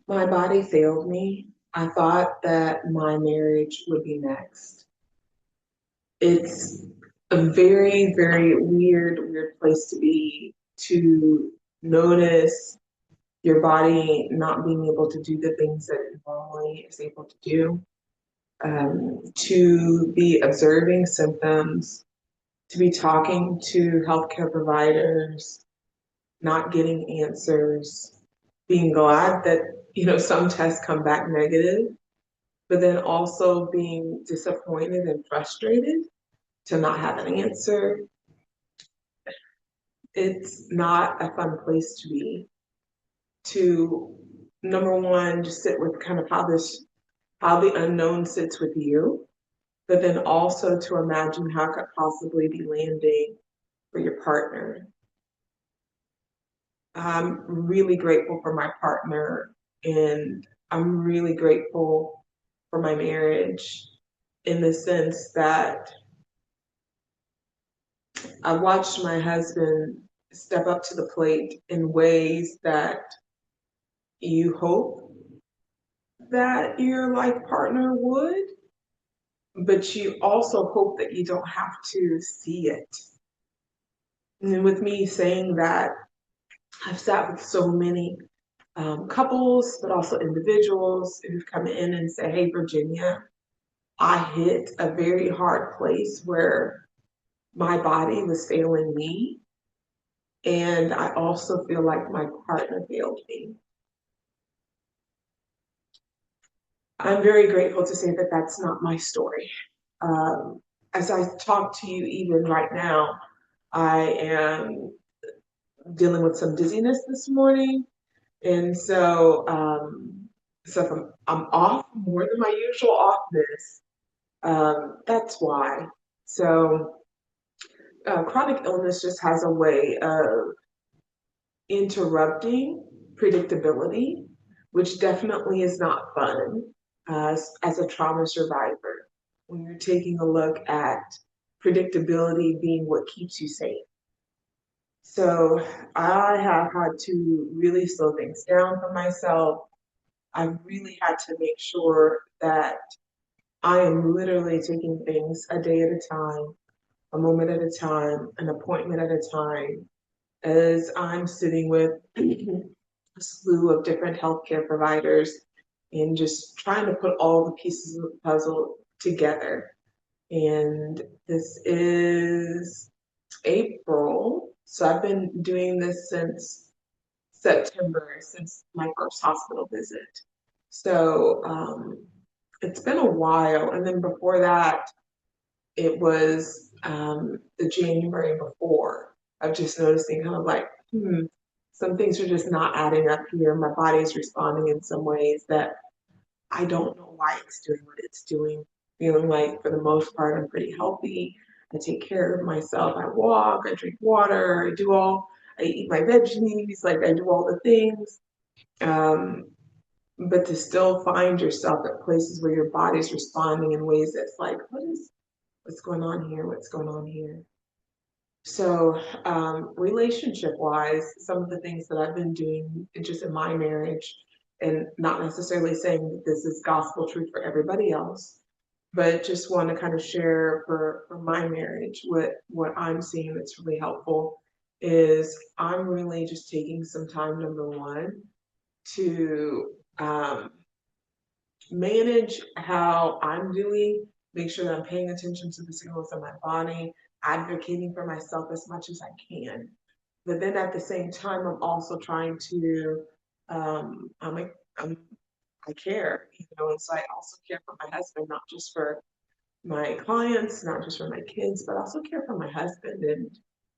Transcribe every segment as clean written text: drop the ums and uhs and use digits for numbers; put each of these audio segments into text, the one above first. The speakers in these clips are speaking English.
My body failed me. I thought that my marriage would be next. It's a very, very weird place to be, to notice your body not being able to do the things that it normally is able to do, to be observing symptoms, to be talking to healthcare providers, not getting answers, being glad that, some tests come back negative, but then also being disappointed and frustrated to not have an answer. It's not a fun place to be. To number one, just sit with kind of how the unknown sits with you, but then also to imagine how it could possibly be landing for your partner. I'm really grateful for my partner, and I'm really grateful for my marriage in the sense that I watched my husband step up to the plate in ways that you hope that your life partner would, but you also hope that you don't have to see it. And with me saying that, I've sat with so many couples, but also individuals who've come in and say, "Hey, Virginia, I hit a very hard place where my body was failing me. And I also feel like my partner failed me." I'm very grateful to say that that's not my story. Um, as I talk to you, even right now, I am dealing with some dizziness this morning. And so if I'm off more than my usual offness, that's why. So chronic illness just has a way of interrupting predictability, which definitely is not fun as a trauma survivor when you're taking a look at predictability being what keeps you safe. So I have had to really slow things down for myself. I've really had to make sure that I am literally taking things a day at a time, a moment at a time, an appointment at a time, as I'm sitting with a slew of different healthcare providers and just trying to put all the pieces of the puzzle together. And this is April. So I've been doing this since September, since my first hospital visit. So it's been a while. And then before that, it was the January before of just noticing kind of like, some things are just not adding up here. My body is responding in some ways that I don't know why it's doing what it's doing. Feeling like for the most part, I'm pretty healthy. I take care of myself. I walk, I drink water, I eat my veggies, like I do all the things. Um, but to still find yourself at places where your body's responding in ways that's like, what's going on here? What's going on here? So, relationship wise, some of the things that I've been doing just in my marriage, and not necessarily saying that this is gospel truth for everybody else, but just want to kind of share for my marriage what I'm seeing that's really helpful is I'm really just taking some time, number one, to manage how I'm doing, make sure that I'm paying attention to the signals in my body, advocating for myself as much as I can. But then at the same time, I'm also trying to, I'm, a, I'm, I care, and so I also care for my husband, not just for my clients, not just for my kids, but also care for my husband. And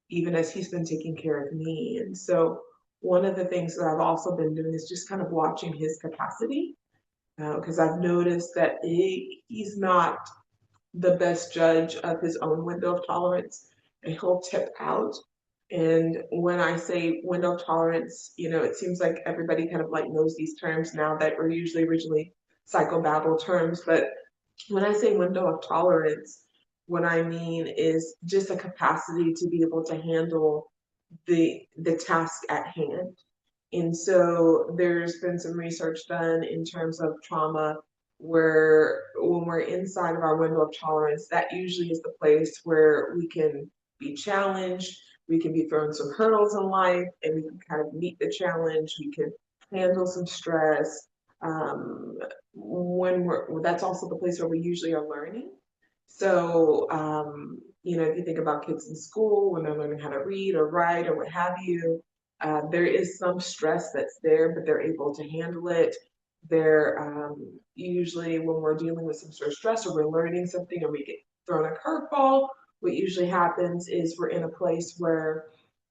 even as he's been taking care of me. And so one of the things that I've also been doing is just kind of watching his capacity because I've noticed that he's not the best judge of his own window of tolerance, and he'll tip out. And when I say window of tolerance, it seems like everybody kind of like knows these terms now that were usually originally psychobabble terms. But when I say window of tolerance, what I mean is just a capacity to be able to handle the task at hand And so there's been some research done in terms of trauma where when we're inside of our window of tolerance, that usually is the place where we can be challenged, we can be thrown some hurdles in life, and we can kind of meet the challenge, we can handle some stress. Um, when we're that's also the place where we usually are learning. So, if you think about kids in school when they're learning how to read or write or what have you, there is some stress that's there, but they're able to handle it. They're usually when we're dealing with some sort of stress or we're learning something or we get thrown a curveball, what usually happens is we're in a place where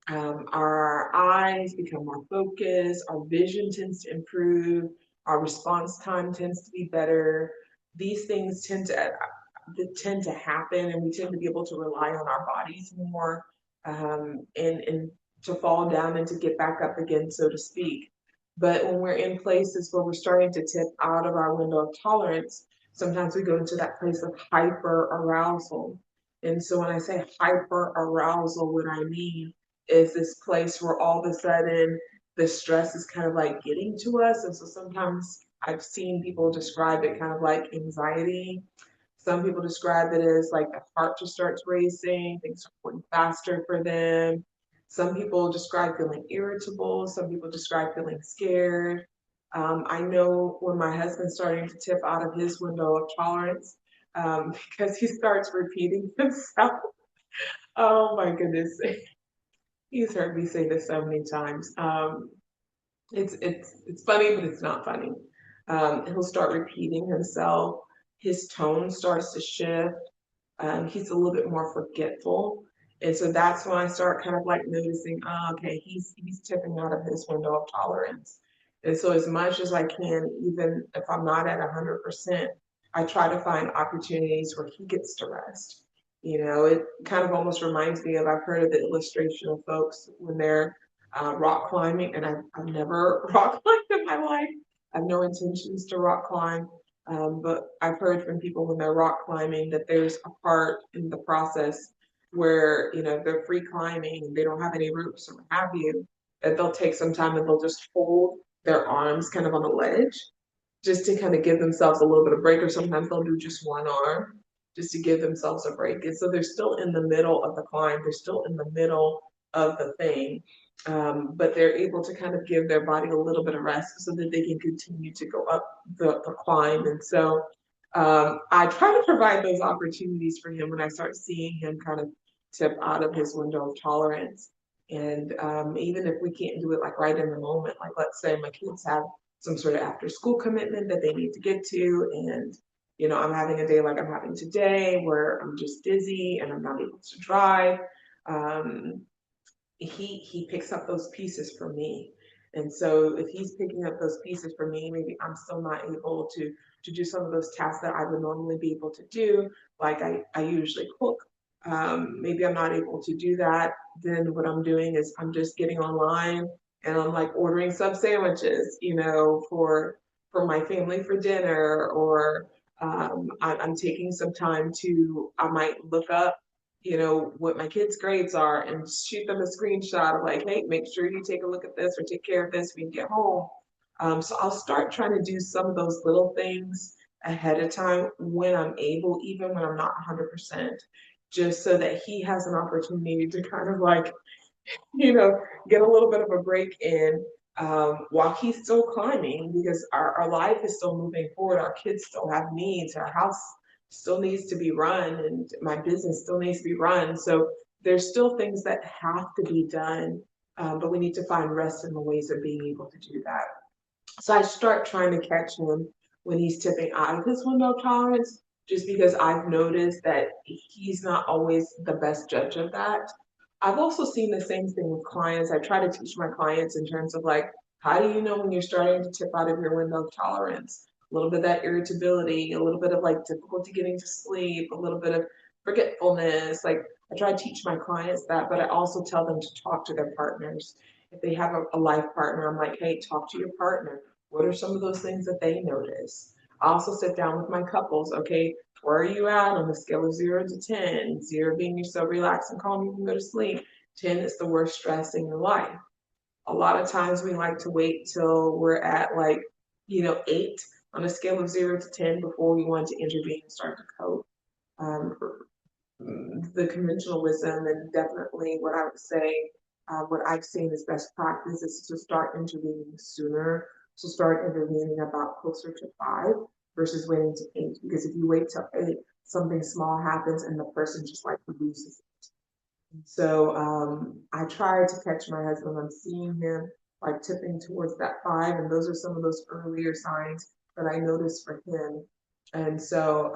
our eyes become more focused, our vision tends to improve, our response time tends to be better. These things tend to happen, and we tend to be able to rely on our bodies more, and to fall down and to get back up again, so to speak. But when we're in places where we're starting to tip out of our window of tolerance, sometimes we go into that place of hyper arousal. And so when I say hyper arousal, what I mean is this place where all of a sudden the stress is kind of like getting to us. And so sometimes I've seen people describe it kind of like anxiety. Some people describe it as like the heart just starts racing, things are going faster for them. Some people describe feeling irritable. Some people describe feeling scared. I know when my husband's starting to tip out of his window of tolerance, because he starts repeating himself. Oh my goodness. He's heard me say this so many times. It's funny, but it's not funny. He'll start repeating himself. His tone starts to shift. He's a little bit more forgetful, and so that's when I start kind of like noticing, oh, okay, he's tipping out of his window of tolerance. And so as much as I can, even if I'm not at 100%, I try to find opportunities where he gets to rest. It kind of almost reminds me of I've heard of the illustration of folks when they're rock climbing, and I've never rock climbed in my life. I have no intentions to rock climb. But I've heard from people when they're rock climbing that there's a part in the process where, they're free climbing and they don't have any ropes or what have you, that they'll take some time and they'll just hold their arms kind of on a ledge just to kind of give themselves a little bit of break, or sometimes they'll do just one arm just to give themselves a break. And so they're still in the middle of the climb, they're still in the middle of the thing, but they're able to kind of give their body a little bit of rest so that they can continue to go up the climb. And so I try to provide those opportunities for him when I start seeing him kind of tip out of his window of tolerance. And even if we can't do it like right in the moment, like let's say my kids have some sort of after school commitment that they need to get to, and I'm having a day like I'm having today where I'm just dizzy and I'm not able to drive. Um, he picks up those pieces for me. And so if he's picking up those pieces for me, maybe I'm still not able to do some of those tasks that I would normally be able to do, like I usually cook. Maybe I'm not able to do that. Then what I'm doing is I'm just getting online and I'm like ordering sub sandwiches, for my family for dinner, or I'm taking some time I might look up what my kids' grades are and shoot them a screenshot of like, hey, make sure you take a look at this or take care of this when you get home. So I'll start trying to do some of those little things ahead of time when I'm able, even when I'm not 100%, just so that he has an opportunity to kind of like, get a little bit of a break in while he's still climbing, because our life is still moving forward. Our kids still have needs. Our house still needs to be run, and my business still needs to be run. So there's still things that have to be done, but we need to find rest in the ways of being able to do that. So I start trying to catch him when he's tipping out of his window of tolerance, just because I've noticed that he's not always the best judge of that. I've also seen the same thing with clients. I try to teach my clients in terms of like, how do you know when you're starting to tip out of your window of tolerance? A little bit of that irritability, a little bit of like difficulty getting to sleep, a little bit of forgetfulness. Like I try to teach my clients that, but I also tell them to talk to their partners. If they have a life partner, I'm like, hey, talk to your partner. What are some of those things that they notice? I also sit down with my couples. Okay, where are you at on the scale of 0 to 10? 0 being you're so relaxed and calm you can go to sleep. 10 is the worst stress in your life. A lot of times we like to wait till we're at like, 8 on a scale of 0 to 10 before we want to intervene and start to cope. Um, the conventional wisdom, and definitely what I would say, what I've seen as best practice is to start intervening sooner, to start intervening about closer to 5 versus waiting to 8. Because if you wait till 8, something small happens and the person just like loses it. So I try to catch my husband when I'm seeing him like tipping towards that 5, and those are some of those earlier signs that I notice for him. And so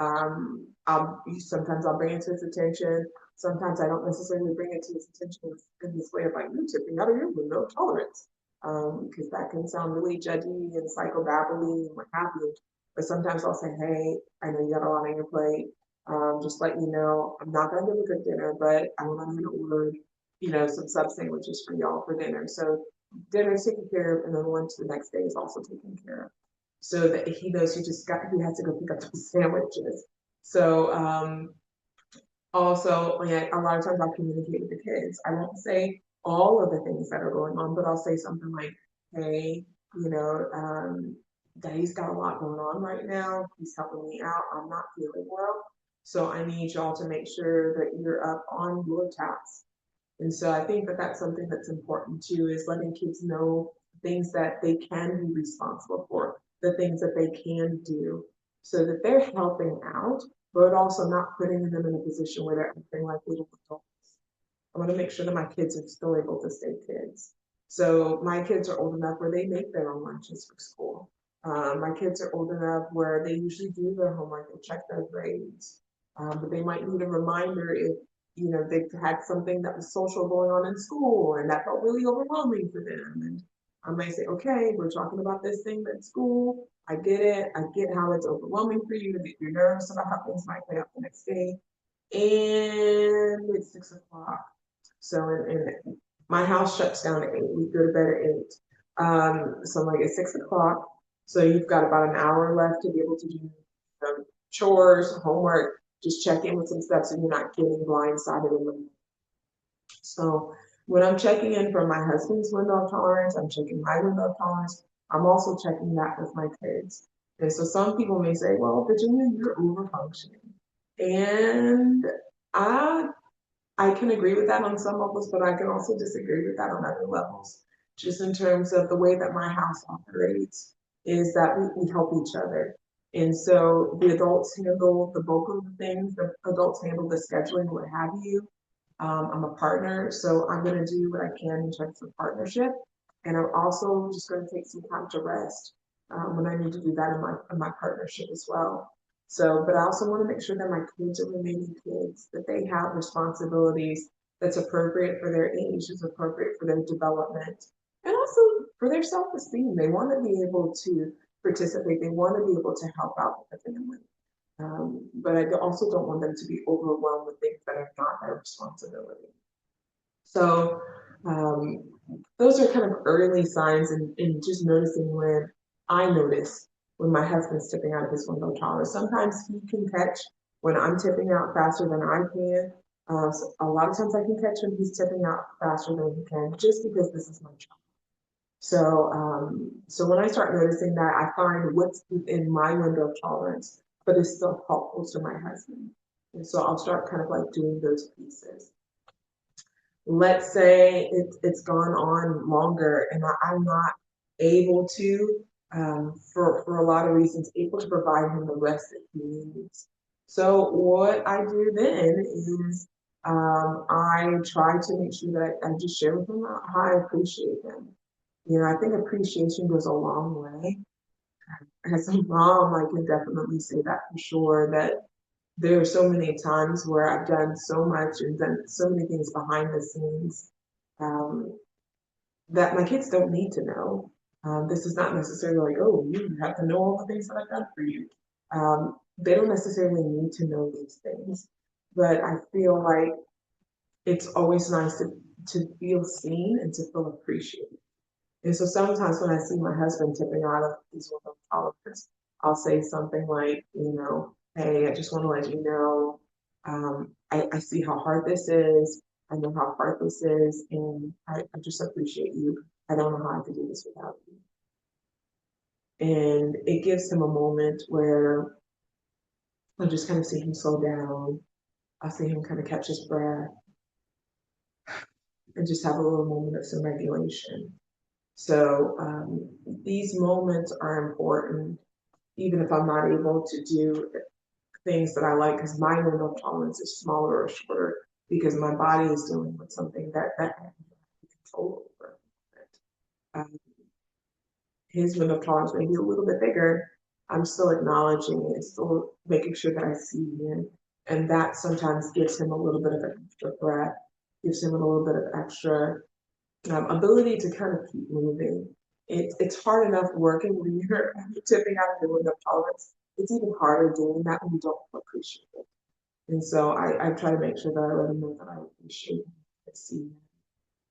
sometimes I'll bring it to his attention. Sometimes I don't necessarily bring it to his attention in this way of like, you tipping out of your window of tolerance, because that can sound really judgy and psychobabbly and what have you. But sometimes I'll say, hey, I know you got a lot on your plate. Just let you know, I'm not gonna give a good dinner, but I went ahead and ordered, some sub sandwiches for y'all for dinner. So dinner's taken care of, and then lunch the next day is also taken care of. So that he knows he has to go pick up those sandwiches. So also, like, a lot of times I'll communicate with the kids. I won't say all of the things that are going on, but I'll say something like, hey, Daddy's got a lot going on right now. He's helping me out. I'm not feeling well. So I need y'all to make sure that you're up on your tasks. And so I think that that's something that's important too, is letting kids know things that they can be responsible for, the things that they can do, so that they're helping out, but also not putting them in a position where they're acting like little adults. I want to make sure that my kids are still able to stay kids. So my kids are old enough where they make their own lunches for school. My kids are old enough where they usually do their homework and check their grades. But they might need a reminder if they've had something that was social going on in school and that felt really overwhelming for them. And I might say, okay, we're talking about this thing at school. I get it. I get how it's overwhelming for you. You're nervous about how things might play out the next day. And it's 6 o'clock. So in my house shuts down at 8. We go to bed at 8. So I'm like, it's 6 o'clock. So you've got about an hour left to be able to do chores, homework, just check in with some stuff so you're not getting blindsided in the morning. So when I'm checking in for my husband's window of tolerance, I'm checking my window of tolerance. I'm also checking that with my kids. And so some people may say, well, Virginia, you're over functioning. And I I can agree with that on some levels, but I can also disagree with that on other levels. Just in terms of the way that my house operates is that we help each other. And so the adults handle the bulk of the things, the adults handle the scheduling, what have you. I'm a partner, so I'm going to do what I can in terms of partnership. And I'm also just going to take some time to rest when I need to do that in my partnership as well. So, but I also want to make sure that my kids are remaining kids, that they have responsibilities that's appropriate for their age, is appropriate for their development, and also for their self-esteem. They want to be able to participate. They want to be able to help out with the family. But I also don't want them to be overwhelmed with things that are not their responsibility. So um, those are kind of early signs in just noticing when I notice when my husband's tipping out of his window tolerance. Sometimes he can catch when I'm tipping out faster than I can. So a lot of times I can catch when he's tipping out faster than he can, just because this is my job. So when I start noticing that, I find what's in my window of tolerance, but it's still helpful to my husband. And so I'll start kind of like doing those pieces. Let's say it's gone on longer and I'm not able to, for a lot of reasons, able to provide him the rest that he needs. So what I do then is I try to make sure that I just share with him how I appreciate him. I think appreciation goes a long way. As a mom, I can definitely say that for sure, that there are so many times where I've done so much and done so many things behind the scenes um, that my kids don't need to know. This is not necessarily like, oh, you have to know all the things that I've done for you. They don't necessarily need to know these things, but I feel like it's always nice to feel seen and to feel appreciated. And so sometimes when I see my husband tipping out of his window tolerance, I'll say something like, hey, I just want to let you know, I see how hard this is. I know how hard this is, and I just appreciate you I don't know how I could do this without you. And it gives him a moment where I'll just kind of see him slow down. I'll see him kind of catch his breath and just have a little moment of some regulation. So these moments are important, even if I'm not able to do things that I like, because my window of tolerance is smaller or shorter because my body is dealing with something that I have control over. Um, his window of tolerance may be a little bit bigger. I'm still acknowledging it, still making sure that I see him. And that sometimes gives him a little bit of an extra breath, gives him a little bit of extra ability to kind of keep moving. It's hard enough working when you're tipping out of the window of tolerance. It's even harder doing that when you don't appreciate it. And so I try to make sure that I let him know that I appreciate him, I see him.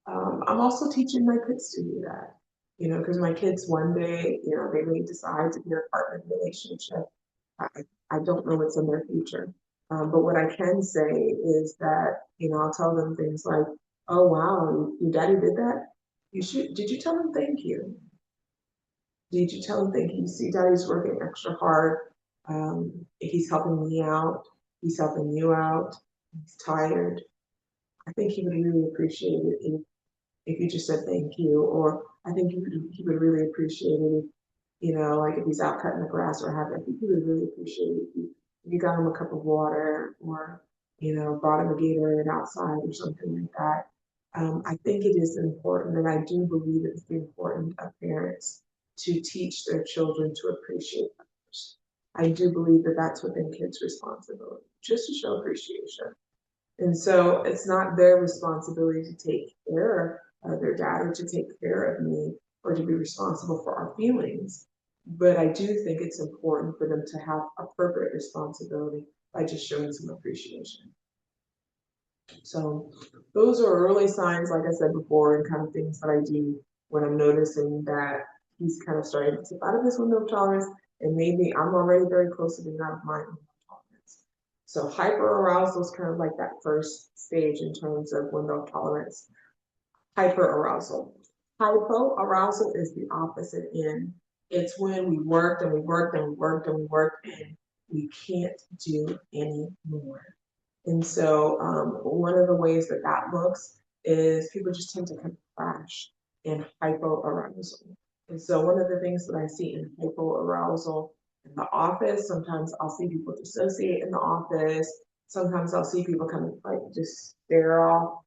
I'm also teaching my kids to do that, because my kids one day, they may decide to be in a partner relationship. I, I don't know what's in their future. But what I can say is that, I'll tell them things like, oh, wow, your daddy did that? Did you tell him thank you? Did you tell him thank you? You see, daddy's working extra hard. He's helping me out. He's helping you out. He's tired. I think he would really appreciate it if you just said thank you, or I think he would really appreciate it if, like if he's out cutting the grass or having, I think he would really appreciate it if you got him a cup of water or, brought him a Gatorade outside or something like that. I think it is important, and I do believe it's important of parents to teach their children to appreciate others. I do believe that that's within kids' responsibility, just to show appreciation. And so it's not their responsibility to take care of their dad or to take care of me or to be responsible for our feelings. But I do think it's important for them to have appropriate responsibility by just showing some appreciation. So those are early signs, like I said before, and kind of things that I do when I'm noticing that he's kind of starting to tip out of his window of tolerance, and maybe I'm already very close to being out of my window of tolerance. So hyperarousal is kind of like that first stage in terms of window of tolerance. Hyperarousal. Hypoarousal is the opposite end. It's when we worked and we worked and we worked and we worked and we can't do any more. And so one of the ways that that looks is people just tend to kind of crash in hypoarousal. And so one of the things that I see in hypoarousal in the office, sometimes I'll see people dissociate in the office. Sometimes I'll see people kind of like just stare off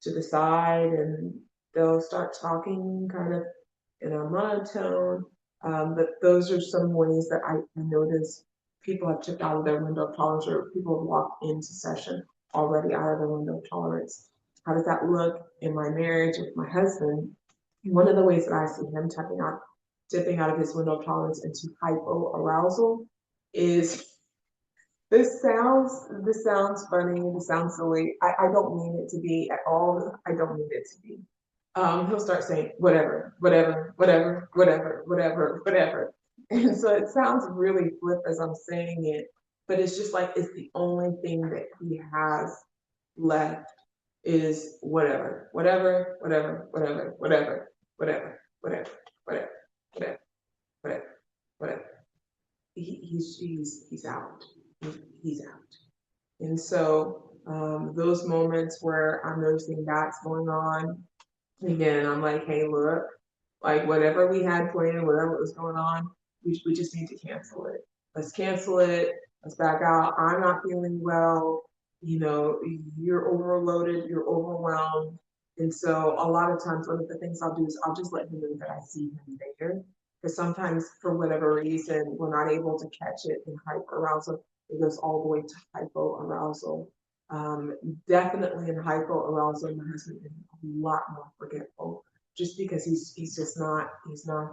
to the side and they'll start talking kind of in a monotone. But those are some ways that I notice people have tipped out of their window of tolerance or people have walked into session already out of their window of tolerance. How does that look in my marriage with my husband? One of the ways that I see him dipping out of his window of tolerance into hypoarousal is this sounds funny, this sounds silly. I don't mean it to be at all. I don't mean it to be. He'll start saying whatever, whatever, whatever, whatever, whatever, whatever. And so it sounds really flip as I'm saying it, but it's just like it's the only thing that he has left is whatever, whatever, whatever, whatever, whatever, whatever, whatever, whatever, whatever, whatever, whatever. He's out. He's out. And so those moments where I'm noticing that's going on, again, I'm like, hey, look, like whatever we had planned, whatever was going on, we just need to cancel it. Let's cancel it. Let's back out. I'm not feeling well. You're overloaded. You're overwhelmed. And so a lot of times, one of the things I'll do is I'll just let him know that I see him there. Because sometimes, for whatever reason, we're not able to catch it in hyperarousal. It goes all the way to hypoarousal. Definitely in hypoarousal, my husband is a lot more forgetful just because he's just not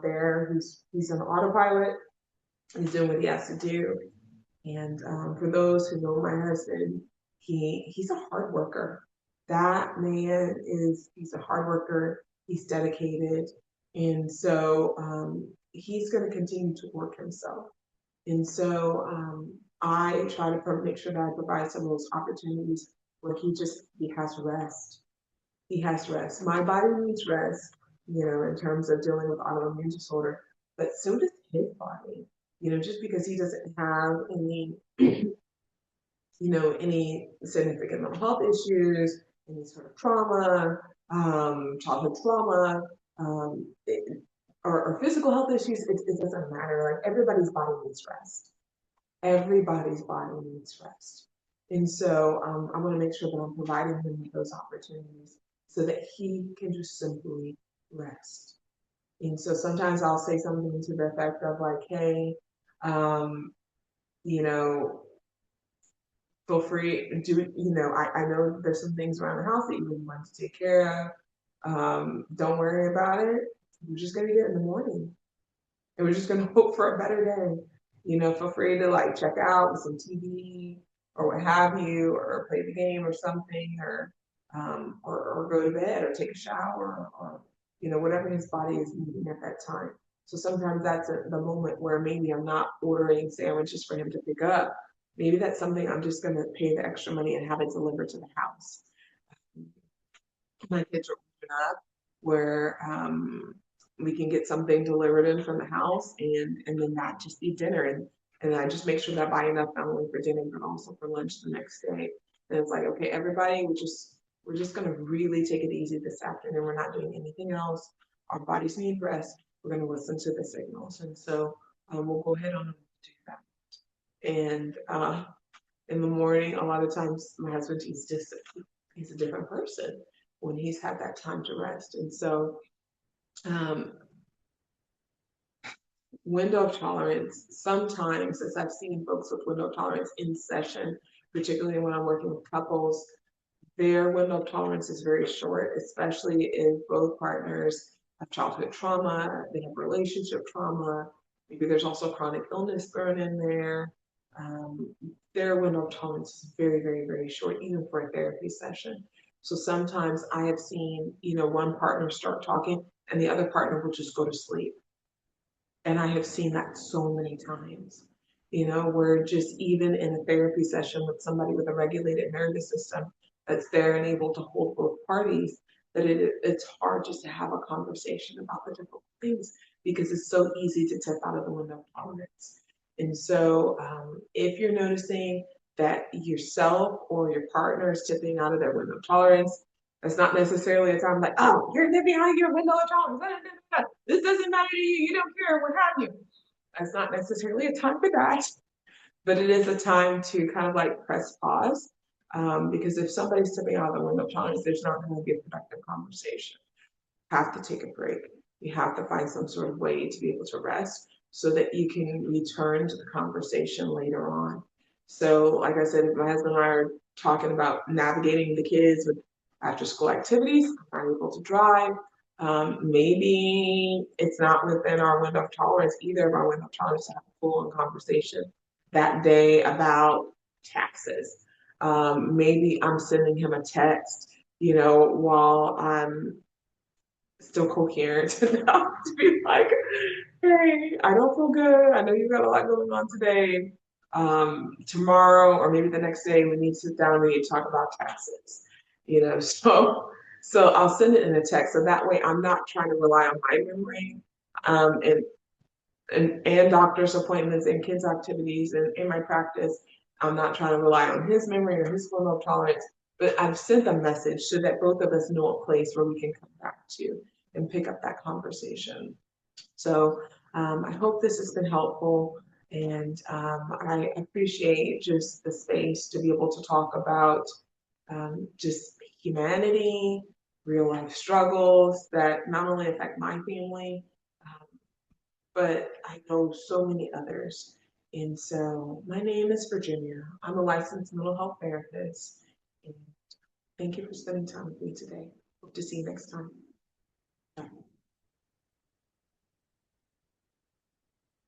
there. He's an autopilot. He's doing what he has to do. And for those who know my husband, he's a hard worker. That man he's a hard worker. He's dedicated, and so he's going to continue to work himself. And so I try to make sure that I provide some of those opportunities where he has rest. He has rest. My body needs rest. in terms of dealing with autoimmune disorder, but so does his body. Just because he doesn't have any, any significant mental health issues, any sort of trauma, childhood trauma, or physical health issues, it doesn't matter. Like everybody's body needs rest. Everybody's body needs rest. And so I want to make sure that I'm providing him with those opportunities so that he can just simply rest. And so sometimes I'll say something to the effect of like, hey, um, you know, feel free to do, I know there's some things around the house that you really want to take care of. Don't worry about it. We're just going to get in the morning and we're just going to hope for a better day. Feel free to like check out with some TV or what have you, or play the game or something, or go to bed or take a shower or whatever his body is needing at that time. So sometimes that's the moment where maybe I'm not ordering sandwiches for him to pick up. Maybe that's something I'm just going to pay the extra money and have it delivered to the house. My kids are old enough where we can get something delivered in from the house and then that just be dinner and I just make sure that I buy enough not only for dinner but also for lunch the next day. And it's like, okay, everybody, we're just gonna really take it easy this afternoon. We're not doing anything else. Our bodies need rest. We're gonna listen to the signals. And so we'll go ahead on and do that. And in the morning, a lot of times my husband, he's a different person when he's had that time to rest. And so um, window of tolerance, sometimes, as I've seen folks with window of tolerance in session, particularly when I'm working with couples, their window of tolerance is very short, especially if both partners have childhood trauma, they have relationship trauma, maybe there's also chronic illness thrown in there. Um, their window of tolerance is very, very, very short, even for a therapy session. So sometimes I have seen, one partner start talking and the other partner will just go to sleep. And I have seen that so many times, where just even in a therapy session with somebody with a regulated nervous system that's there and able to hold both parties, that it's hard just to have a conversation about the difficult things because it's so easy to tip out of the window of tolerance. And so if you're noticing that yourself or your partner is tipping out of their window of tolerance, that's not necessarily a time like, oh, you're living out your window of tolerance. This doesn't matter to you. You don't care. What have you? That's not necessarily a time for that, but it is a time to kind of like press pause. Because if somebody's tipping out of the window of tolerance, there's not going to be a productive conversation. You have to take a break. You have to find some sort of way to be able to rest so that you can return to the conversation later on. So, like I said, my husband and I are talking about navigating the kids with after school activities. I'm not able to drive. Maybe it's not within our window of tolerance, either of our window of tolerance, to have a full on conversation that day about taxes. Maybe I'm sending him a text, while I'm still coherent enough to be like, hey, I don't feel good. I know you've got a lot going on today. Tomorrow or maybe the next day, we need to sit down and we need to talk about taxes. So I'll send it in a text. So that way I'm not trying to rely on my memory and doctor's appointments and kids' activities and in my practice. I'm not trying to rely on his memory or his level of tolerance, but I've sent a message so that both of us know a place where we can come back to and pick up that conversation. So I hope this has been helpful, and I appreciate just the space to be able to talk about just humanity, real life struggles that not only affect my family, but I know so many others. And so my name is Virginia. I'm a licensed mental health therapist. And thank you for spending time with me today. Hope to see you next time.